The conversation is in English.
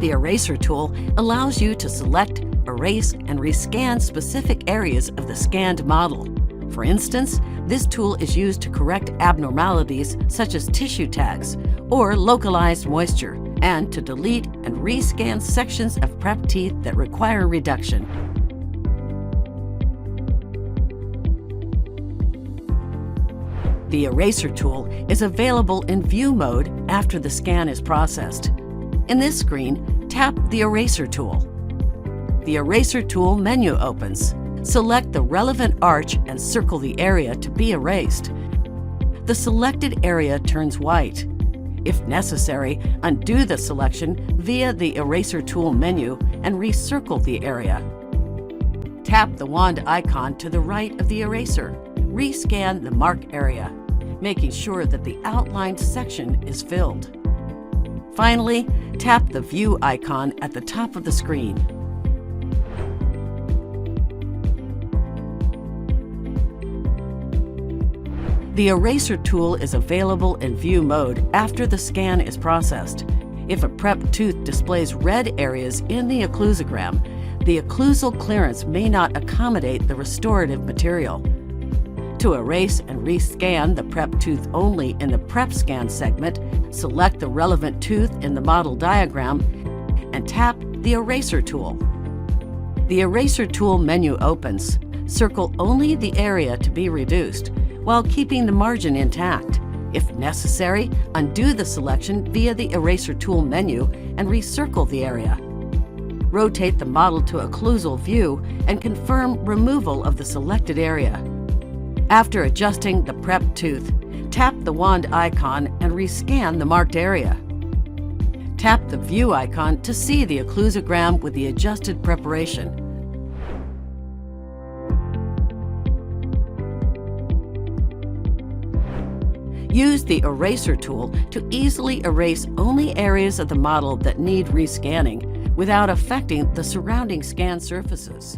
The eraser tool allows you to select, erase, and rescan specific areas of the scanned model. For instance, this tool is used to correct abnormalities such as tissue tags or localized moisture, and to delete and rescan sections of prep teeth that require reduction. The eraser tool is available in view mode after the scan is processed. In this screen, tap the eraser tool. The eraser tool menu opens. Select the relevant arch and circle the area to be erased. The selected area turns white. If necessary, undo the selection via the eraser tool menu and recircle the area. Tap the wand icon to the right of the eraser. Rescan the mark area, making sure that the outlined section is filled. Finally, tap the View icon at the top of the screen. The eraser tool is available in view mode after the scan is processed. If a prep tooth displays red areas in the occlusogram, the occlusal clearance may not accommodate the restorative material. To erase and rescan the prep tooth only in the prep scan segment, select the relevant tooth in the model diagram and tap the eraser tool. The eraser tool menu opens. Circle only the area to be reduced, while keeping the margin intact. If necessary, undo the selection via the eraser tool menu and recircle the area. Rotate the model to occlusal view and confirm removal of the selected area. After adjusting the prep tooth, tap the wand icon and rescan the marked area. Tap the View icon to see the occlusogram with the adjusted preparation. Use the eraser tool to easily erase only areas of the model that need rescanning without affecting the surrounding scan surfaces.